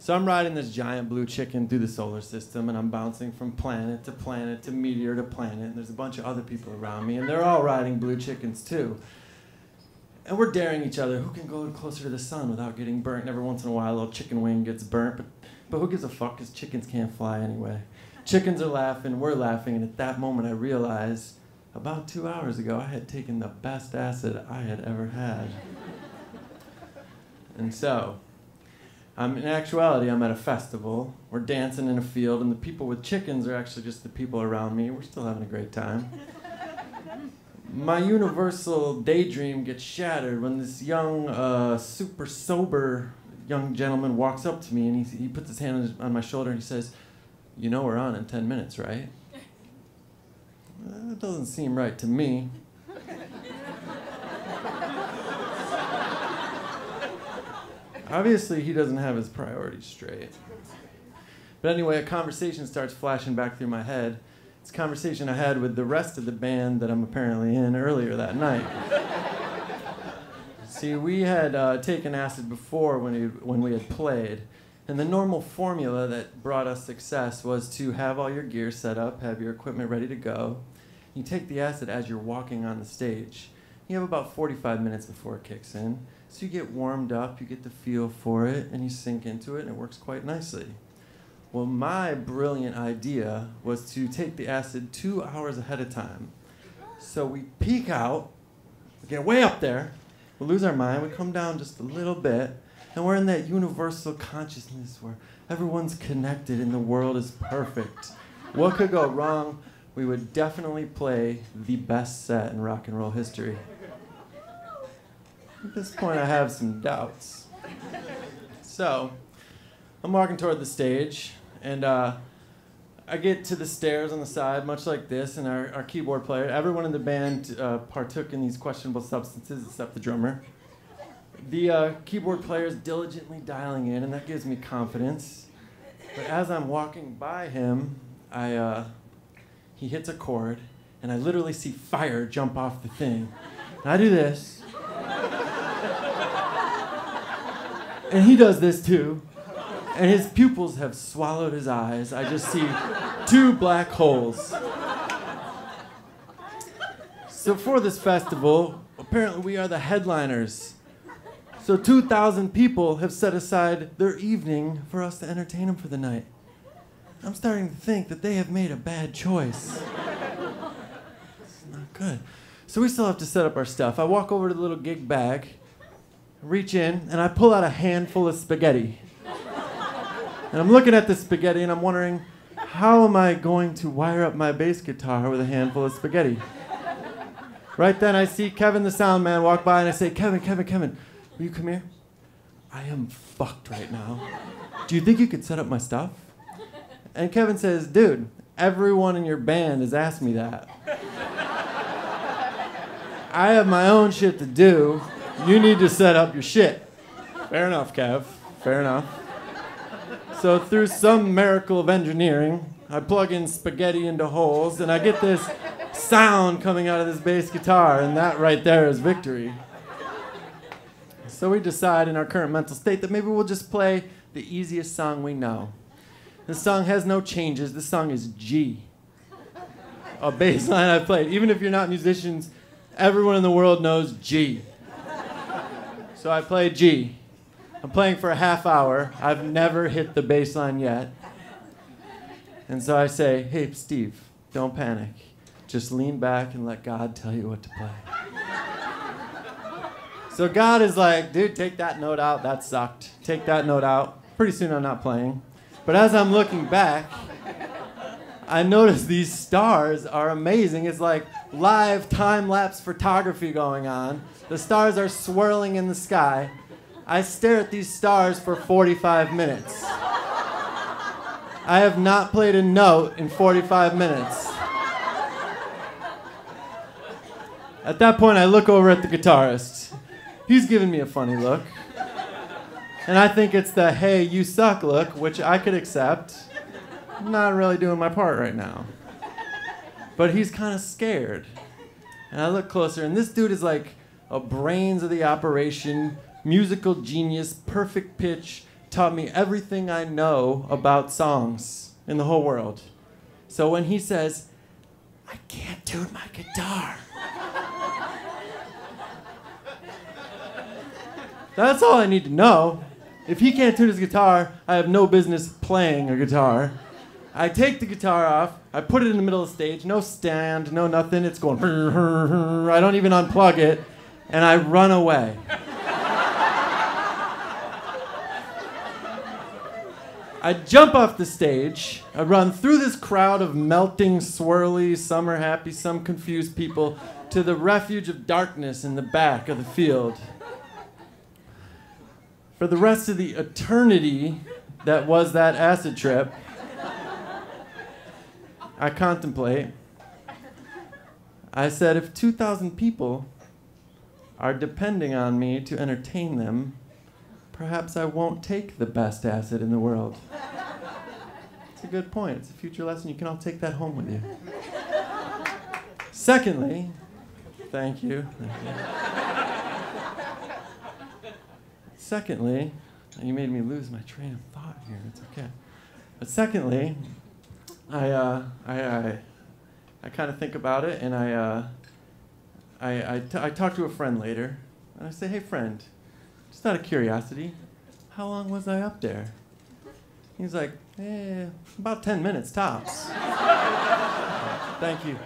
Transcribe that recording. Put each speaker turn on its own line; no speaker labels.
So I'm riding this giant blue chicken through the solar system, and I'm bouncing from planet to meteor to planet, and there's a bunch of other people around me, and they're all riding blue chickens too. And we're daring each other, who can go closer to the sun without getting burnt? And every once in a while, a little chicken wing gets burnt, but who gives a fuck, because chickens can't fly anyway. Chickens are laughing, we're laughing, and at that moment I realized, about 2 hours ago, I had taken the best acid I had ever had. And so, in actuality, I'm at a festival. We're dancing in a field, and the people with chickens are actually just the people around me. We're still having a great time. My universal daydream gets shattered when this young, super sober young gentleman walks up to me, and he puts his hand on my shoulder, and he says, "You know we're on in 10 minutes, right?" That doesn't seem right to me. Obviously, he doesn't have his priorities straight. But anyway, a conversation starts flashing back through my head. It's a conversation I had with the rest of the band that I'm apparently in earlier that night. See, we had taken acid before when we had played, and the normal formula that brought us success was to have all your gear set up, have your equipment ready to go. You take the acid as you're walking on the stage. You have about 45 minutes before it kicks in. So you get warmed up, you get the feel for it, and you sink into it, and it works quite nicely. Well, my brilliant idea was to take the acid 2 hours ahead of time. So we peak out, we get way up there, we lose our mind, we come down just a little bit, and we're in that universal consciousness where everyone's connected and the world is perfect. What could go wrong? We would definitely play the best set in rock and roll history. At this point, I have some doubts. So, I'm walking toward the stage, and I get to the stairs on the side, much like this, and our keyboard player, everyone in the band partook in these questionable substances except the drummer. The keyboard player is diligently dialing in, and that gives me confidence. But as I'm walking by him, he hits a chord, and I literally see fire jump off the thing. And I do this. And he does this too. And his pupils have swallowed his eyes. I just see 2 black holes. So for this festival, apparently we are the headliners. So 2,000 people have set aside their evening for us to entertain them for the night. I'm starting to think that they have made a bad choice. It's not good. So we still have to set up our stuff. I walk over to the little gig bag, reach in, and I pull out a handful of spaghetti. And I'm looking at the spaghetti, and I'm wondering, how am I going to wire up my bass guitar with a handful of spaghetti? Right then, I see Kevin, the sound man, walk by, and I say, Kevin, will you come here? I am fucked right now. Do you think you could set up my stuff? And Kevin says, dude, everyone in your band has asked me that. I have my own shit to do. You need to set up your shit. Fair enough, Kev. Fair enough. So through some miracle of engineering, I plug in spaghetti into holes, and I get this sound coming out of this bass guitar, and that right there is victory. So we decide in our current mental state that maybe we'll just play the easiest song we know. This song has no changes. This song is G. A bass line I've played. Even if you're not musicians, everyone in the world knows G. So I play G. I'm playing for a half hour. I've never hit the bass line yet. And so I say, hey, Steve, don't panic. Just lean back and let God tell you what to play. So God is like, dude, take that note out. That sucked. Take that note out. Pretty soon I'm not playing. But as I'm looking back, I notice these stars are amazing. It's like live time-lapse photography going on. The stars are swirling in the sky. I stare at these stars for 45 minutes. I have not played a note in 45 minutes. At that point, I look over at the guitarist. He's giving me a funny look. And I think it's the, hey, you suck look, which I could accept. I'm not really doing my part right now. But he's kind of scared. And I look closer, and this dude is like a brains of the operation, musical genius, perfect pitch, taught me everything I know about songs in the whole world. So when he says, I can't tune my guitar, that's all I need to know. If he can't tune his guitar, I have no business playing a guitar. I take the guitar off, I put it in the middle of the stage, no stand, no nothing, it's going, I don't even unplug it, and I run away. I jump off the stage, I run through this crowd of melting, swirly, some are happy, some confused people, to the refuge of darkness in the back of the field. For the rest of the eternity that was that acid trip, I contemplate. I said, if 2,000 people are depending on me to entertain them, perhaps I won't take the best acid in the world. It's a good point. It's a future lesson. You can all take that home with you. Secondly, thank you. Secondly, you made me lose my train of thought here. It's okay. But secondly, I kind of think about it, and I talk to a friend later, and I say, hey friend, just out of curiosity, how long was I up there? He's like, about 10 minutes tops. Thank you.